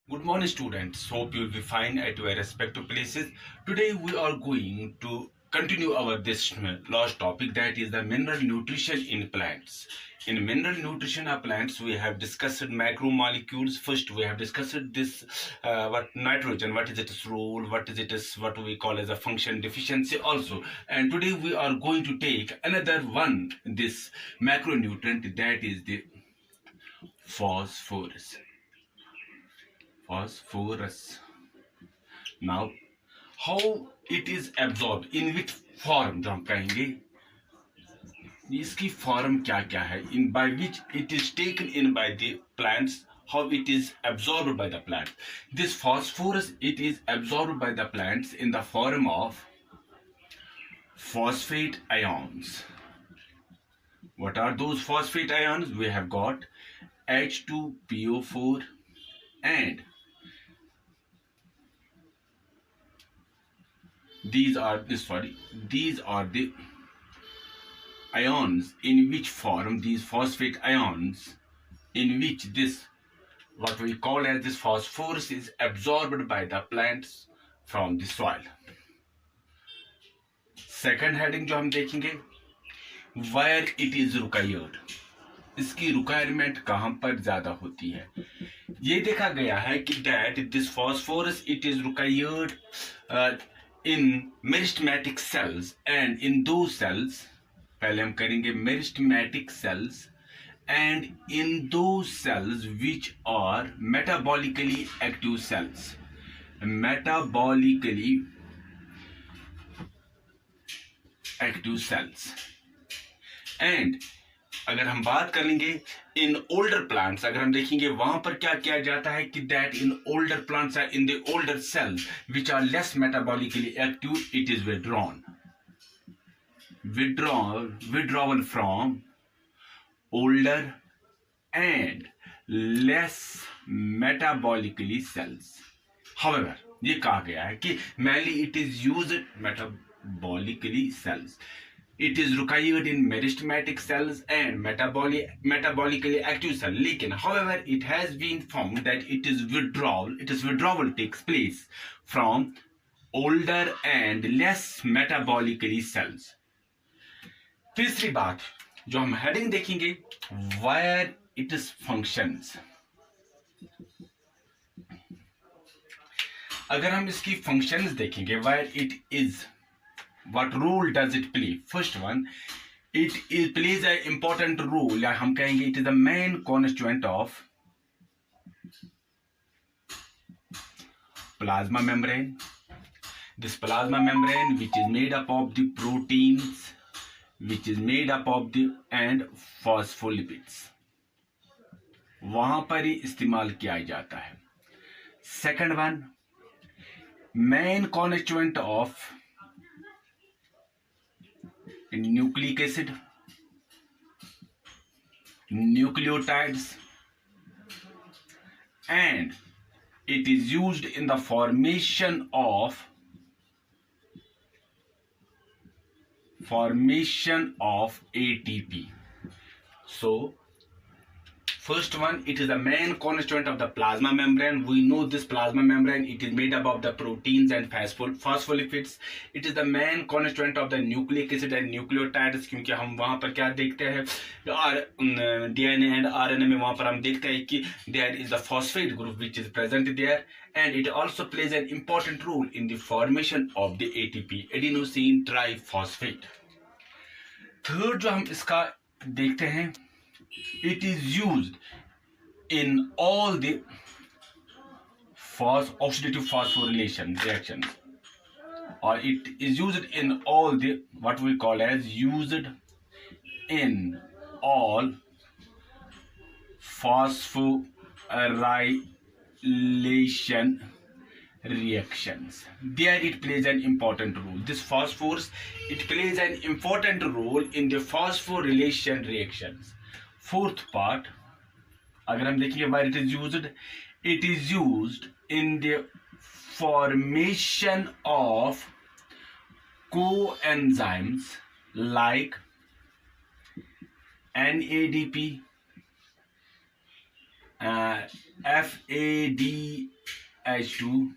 Good morning, students. Hope you'll be fine at your respective places. Today we are going to continue our this last topic, that is the mineral nutrition in plants. In mineral nutrition of plants, we have discussed macromolecules. First, we have discussed this what nitrogen, what is its role, what is it is what we call as a function deficiency also. And today we are going to take another one, this macronutrient, that is the phosphorus. Phosphorus. Now, how it is absorbed, in which form जो हम कहेंगे, इसकी form क्या क्या है, in by which it is taken in by the plants, how it is absorbed by the plant. This phosphorus, it is absorbed by the plants in the form of phosphate ions. What are those phosphate ions? We have got H2PO4 and these are the ions in which form, these phosphate ions in which this what we call as this phosphorus is absorbed by the plants from the soil. Second heading जो हम देखेंगे, where it is required, इसकी requirement कहां पर ज्यादा होती है. ये देखा गया है कि that this phosphorus it is required in meristematic cells, and in those cells, पहले हम करेंगे meristematic cells, and in those cells which are metabolically active cells. Metabolically active cells. And अगर हम बात कर लेंगे इन ओल्डर प्लांट्स, अगर हम देखेंगे वहां पर क्या किया जाता है कि that in older plants in the older cells which are less metabolically active, it is withdrawal from older and less metabolically cells. However, ये कहा गया है कि mainly it is used metabolically cells. It is required in meristematic cells and metabolically active cells. लेकिन however, it has been found that withdrawal takes place from older and less metabolically cells. तीसरी बात जो हम heading देखेंगे, where it is functions. अगर हम इसकी functions देखेंगे, where it is, what role does it play? First one, it plays an important role, या हम कहेंगे it is the main constituent of plasma membrane. This plasma membrane which is made up of the proteins, which is made up of the and phospholipids, वहां पर ही इस्तेमाल किया जाता है. Second one, main constituent of nucleic acid, nucleotides, and it is used in the formation of ATP. So first one, it is the main constituent of the plasma membrane. We know this plasma membrane, it is made up of the proteins and phospholipids. It is the main constituent of the nucleic acid and nucleotides, क्योंकि हम वहाँ पर क्या देखते हैं, DNA and RNA में वहाँ पर हम देखते हैं कि there is a phosphate group which is present there, and it also plays an important role in the formation of the ATP, adenosine triphosphate. Third जो हम इसका देखते हैं, it is used in all the oxidative phosphorylation reactions, or it is used in all the what we call as used in all phosphorylation reactions. There it plays an important role. This phosphorus, it plays an important role in the phosphorylation reactions. Fourth part, अगर हम देखेंगे where it is used in the formation of coenzymes like NADP, FADH, H2.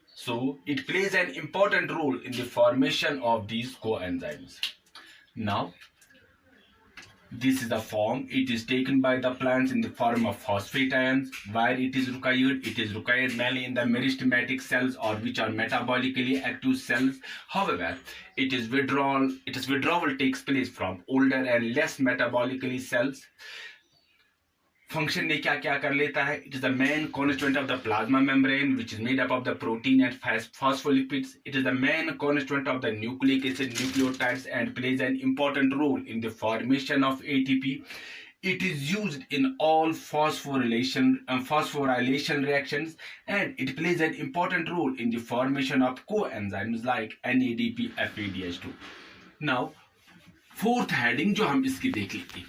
So it plays an important role in the formation of these coenzymes. Now, this is the form. It is taken by the plants in the form of phosphate ions. Where it is required? It is required mainly in the meristematic cells, or which are metabolically active cells. However, withdrawal takes place from older and less metabolically cells. Function ने क्या क्या कर लेता है? It is the main constituent of the plasma membrane, which is made up of the protein and phospholipids. It is the main constituent of the nucleic acid nucleotides and plays an important role in the formation of ATP. It is used in all phosphorylation reactions, and it plays an important role in the formation of coenzymes like NADP, FADH2. Now, fourth heading जो हम इसकी देख लेते हैं,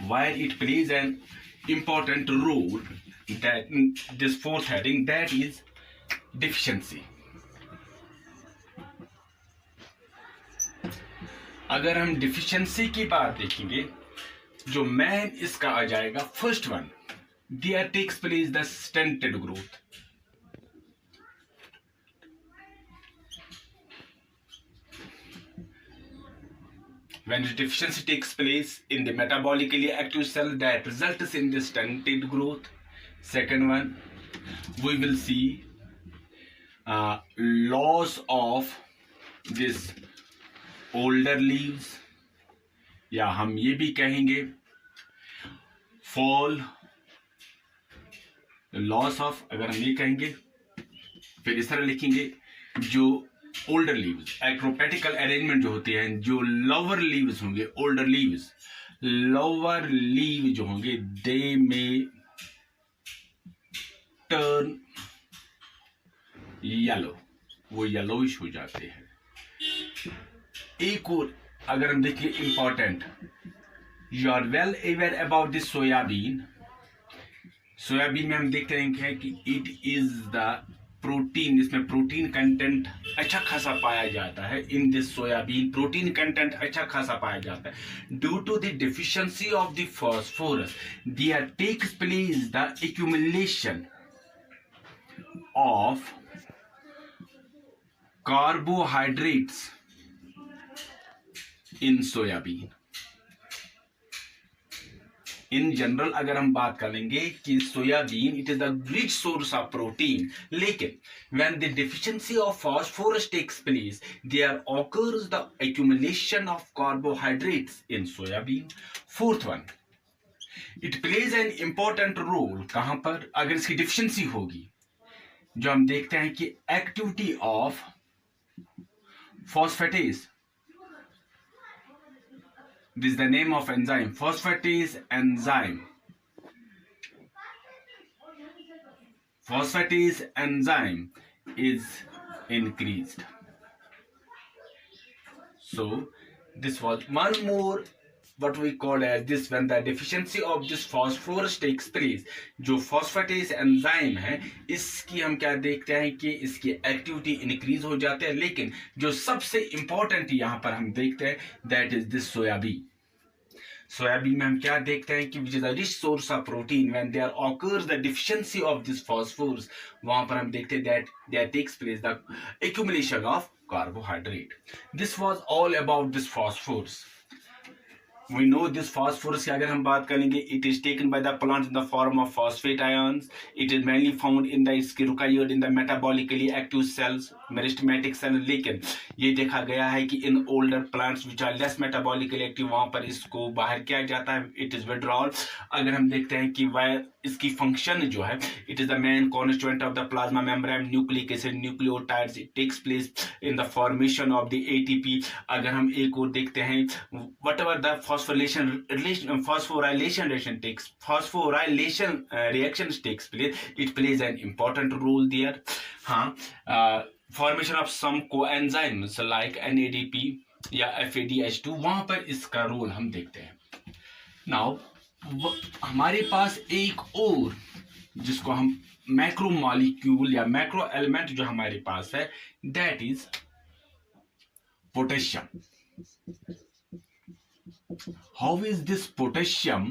where it plays an important role, that this fourth heading, that is deficiency. अगर हम deficiency की बात देखेंगे, जो मैन इसका आ जाएगा, first one, there takes place the stunted growth. When the deficiency takes place in the metabolically active cell, that results in the stunted growth. Second one, we will see loss of this older leaves, या हम ये भी कहेंगे fall, loss of, अगर हम ये कहेंगे फिर इस तरह लिखेंगे, जो ओल्डर लीव्स, एक्रोपैटिकल अरेंजमेंट जो होती है, जो लोअर लीव्स होंगे, ओल्डर लीव्स, लोअर लीव जो होंगे, दे में टर्न येलो, वो येलोइश हो जाते हैं. एक और अगर हम देखिए important, you are well aware about this soybean. Soybean में हम देखते हैं कि इट इज द प्रोटीन, इसमें प्रोटीन कंटेंट अच्छा खासा पाया जाता है. In this soybean protein content अच्छा खासा पाया जाता है. Due to the deficiency of the phosphorus, there takes place the accumulation of carbohydrates in soybean. In general अगर हम बात करेंगे कि soybean it is the rich source of protein, लेकिन when the deficiency of phosphorus takes place, there occurs the accumulation of carbohydrates in soybean. Fourth one, it plays an important role. कहां पर? अगर इसकी डिफिशियंसी होगी, जो हम देखते हैं कि activity of phosphatase, this is the name of enzyme, phosphatase enzyme. Phosphatase enzyme is increased. So this was one more what we call as this, when the deficiency of this phosphorus takes place. जो phosphatase enzyme है, इसकी हम क्या देखते हैं कि इसकी activity increase हो जाते हैं. लेकिन जो सबसे इंपॉर्टेंट यहाँ पर हम देखते हैं, that is this soybean. Soybean में हम क्या देखते हैं कि which is a rich source of protein. When there occurs the deficiency of this phosphorus, वहां पर हम देखते हैं that there takes place the accumulation of carbohydrate. This was all about this phosphorus. We know this phosphorus की अगर हम बात करेंगे, it is taken by the plant in the form of phosphate ions. It is mainly found in the required in the metabolically active cells, meristematic cells. लेकिन ये देखा गया है कि in older plants which are less metabolically active, वहाँ पर इसको बाहर किया जाता है, it is withdrawal. अगर हम देखते हैं कि वह इसकी फंक्शन जो है, it is the main constituent of the plasma membrane, nucleic acid nucleotides. It takes place in the formation of the ATP. अगर हम एक और देखते हैं, whatever the phosphorylation reactions takes place, it plays an important role there. Formation of some coenzymes like NADP या FADH2, वहां पर इसका रोल हम देखते हैं. नाउ हमारे पास एक और जिसको हम मैक्रो मॉलिक्यूल या मैक्रो एलिमेंट जो हमारे पास है, that is potassium. How is this potassium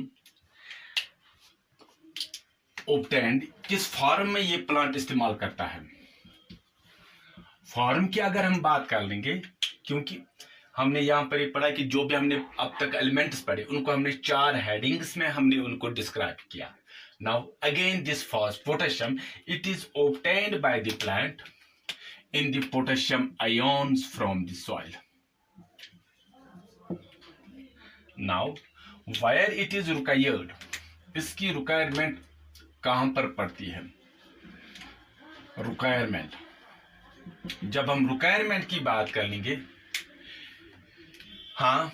obtained, किस फॉर्म में ये प्लांट इस्तेमाल करता है। फॉर्म की अगर हम बात कर लेंगे, क्योंकि हमने यहाँ पर ये पढ़ा कि जो भी हमने अब तक एलिमेंट्स पढ़े उनको हमने 4 हेडिंग्स में हमने उनको डिस्क्राइब किया। Now again this potassium, it is obtained by the plant in the potassium ions from the soil. Now where it is required, इसकी रिक्वायरमेंट कहां पर पड़ती है। रिक्वायरमेंट, जब हम रिक्वायरमेंट की बात कर लेंगे, हाँ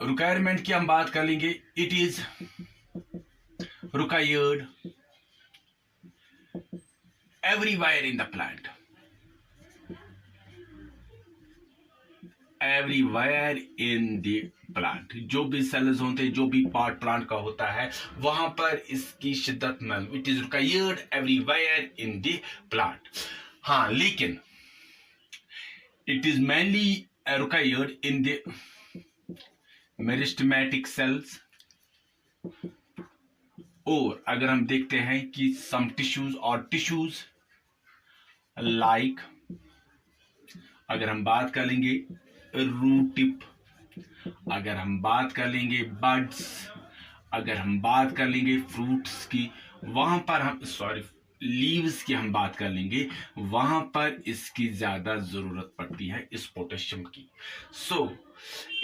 रिक्वायरमेंट की हम बात कर लेंगे, it is required everywhere in the plant, everywhere in the plant, जो भी सेल्स होते हैं, जो भी पार्ट प्लांट का होता है वहां पर इसकी शिद्दत में, it is required everywhere in the plant. हाँ, लेकिन it is mainly required in the meristematic cells, और अगर हम देखते हैं कि some tissues और tissues like, अगर हम बात कर लेंगे रूट टिप, अगर हम बात कर लेंगे बड्स, अगर हम बात कर लेंगे फ्रूट्स की, वहां पर हम लीव्स की हम बात कर लेंगे, वहां पर इसकी ज्यादा जरूरत पड़ती है इस पोटेशियम की। So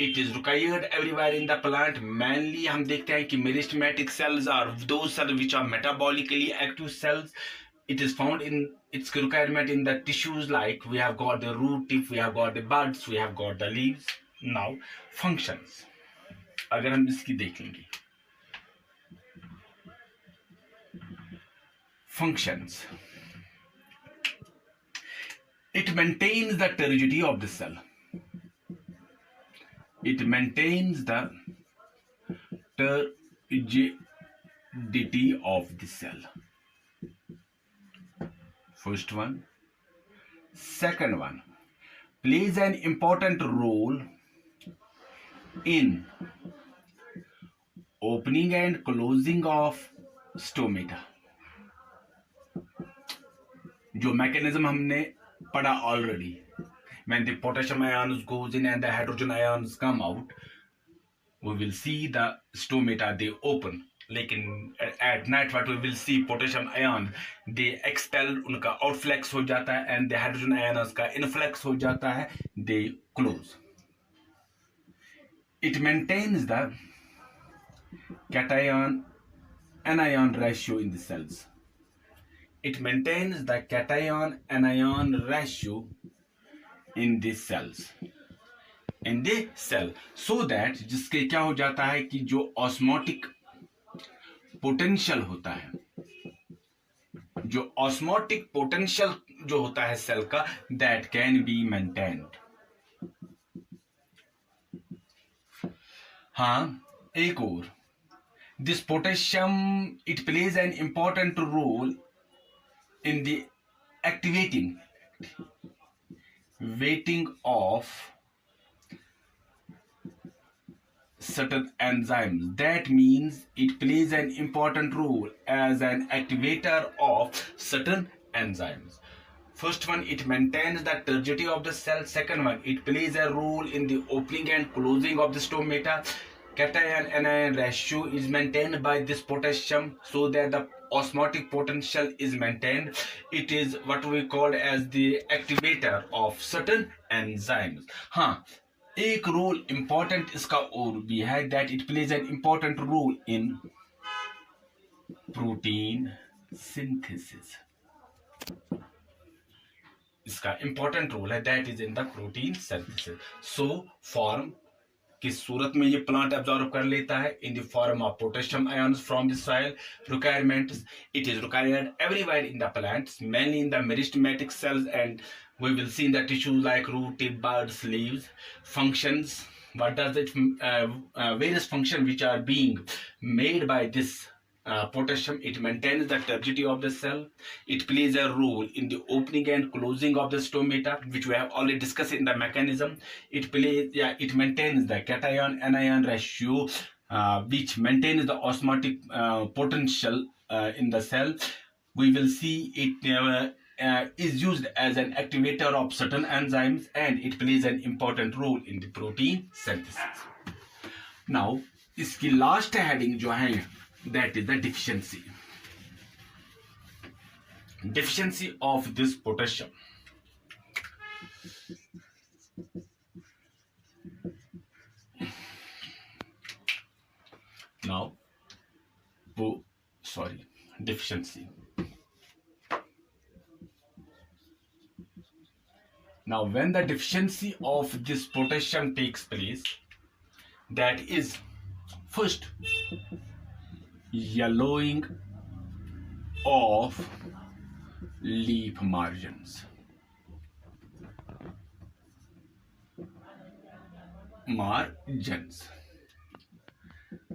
it is required everywhere in the plant. Mainly हम देखते हैं कि meristematic cells are those cells which are metabolically active cells. It is found in its requirement in the tissues, like we have got the root tip, we have got the buds, we have got the leaves. Now functions, अगर हम इसकी देख लेंगे, functions, it maintains the turgidity of the cell, it maintains the turgidity of the cell, first one. Second one, plays an important role in opening and closing of stomata. जो mechanism हमने पढ़ा already, when the potassium ions goes in and the hydrogen ions come out, we will see the stomata, they open. लेकिन at night what we will see, potassium ion they expel, उनका outflux हो जाता है, and the hydrogen ions का influx हो जाता है, they close. It maintains the cation anion ratio in the cells. It maintains the cation anion ratio in the cells, in the cell, so that जिसके क्या हो जाता है कि जो ऑस्मोटिक पोटेंशियल होता है, जो ऑस्मोटिक पोटेंशियल जो होता है सेल का, दैट कैन बी मेंटेन्ड। हाँ, एक और, this potassium it plays an important role in the activating of certain enzymes. That means it plays an important role as an activator of certain enzymes. First one, it maintains the turgidity of the cell. Second one, it plays a role in the opening and closing of the stomata. Cation anion ratio is maintained by this potassium so that the osmotic potential is maintained. It is what we call as the activator of certain enzymes. हाँ, एक role important इसका और भी है, that it plays an important role in protein synthesis. इसका important role है, that is in the protein synthesis. So form किस सूरत में ये प्लांट एब्जॉर्ब कर लेता है, in the form of potassium ions from the soil. Requirements, it is required everywhere in the plants, mainly in the meristematic cells and we will see in the tissues like root, tip, buds, leaves. Functions, what does it various functions which are being made by this potassium. It maintains the turgidity of the cell. It plays a role in the opening and closing of the stomata, which we have already discussed in the mechanism. It maintains the cation anion ratio. which maintains the osmotic potential in the cell. We will see it is used as an activator of certain enzymes, and it plays an important role in the protein synthesis. Now, इसकी last heading जो है, that is the deficiency. Deficiency of this potassium. Now, deficiency. Now, when the deficiency of this potassium takes place, that is first yellowing of leaf margins.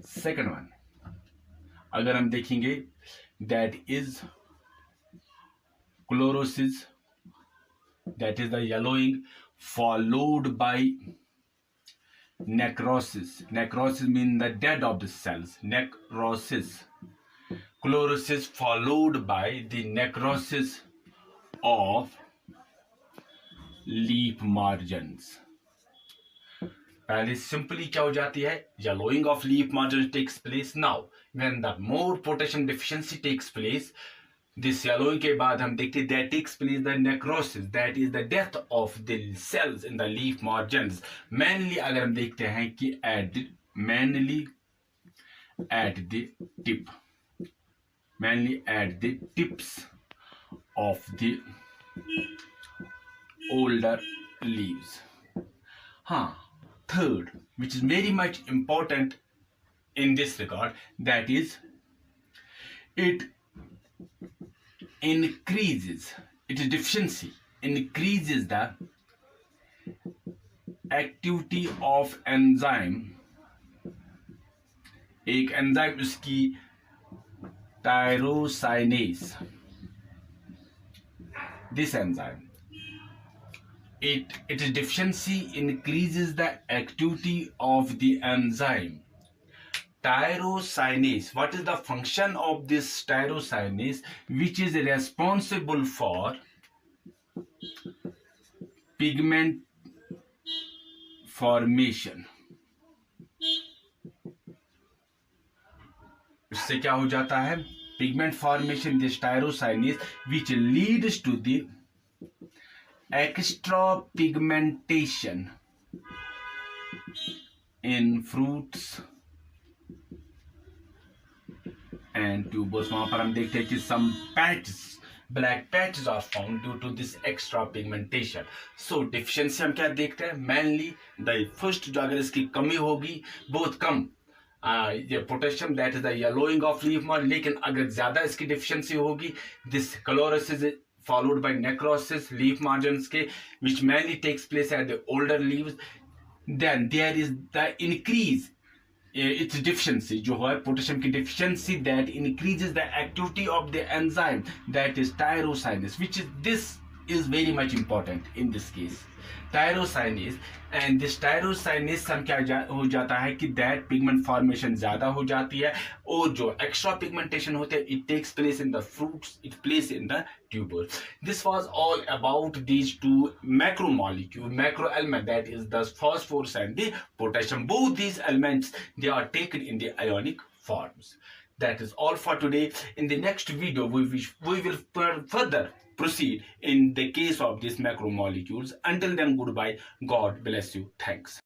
Second one, अगर हम देखेंगे, that is chlorosis, that is the yellowing, followed by necrosis. Necrosis means the death of the cells. Necrosis. Chlorosis followed by the necrosis of leaf margins. पहले simply क्या हो जाती है? Yellowing of leaf margins takes place. Now, when the more potassium deficiency takes place, this yellowing के बाद हम देखते that takes place the necrosis, that is the death of the cells in the leaf margins. Mainly अगर हम देखते हैं कि mainly at the tip, mainly at the tips of the older leaves. Third, which is very much important in this regard, that is it increases, its deficiency increases the activity of enzyme. एक enzyme उसकी tyrosinase. This enzyme, its deficiency increases the activity of the enzyme tyrosinase. What is the function of this tyrosinase, which is responsible for pigment formation? इससे क्या हो जाता है? Pigment formation, this tyrosinase, which leads to the extra pigmentation in fruits and tubers. वहां पर हम देखते हैं कि some patches, black patches are found due to this extra pigmentation. So deficiency हम क्या देखते हैं? Mainly the first जो अगर इसकी कमी होगी, बहुत कम ये potassium, that is the yellowing of leaf margin. लेकिन अगर ज्यादा इसकी deficiency होगी, this chlorosis followed by necrosis leaf margins के, which mainly takes place at the older leaves, then there is the increase its deficiency जो है potassium की deficiency, that increases the activity of the enzyme, that is tyrosinase, which is this is very much important in this case, tyrosinase. And this tyrosinase हम क्या हो जाता है कि that pigment formation ज्यादा हो जाती है, और जो extra pigmentation होते हैं, it takes place in the fruits, it plays in the tubers. This was all about these two macromolecule, macro element, that is the phosphorus and the potassium. Both these elements, they are taken in the ionic forms. That is all for today. In the next video, we will further proceed in the case of these macromolecules. Until then, goodbye. God bless you. Thanks.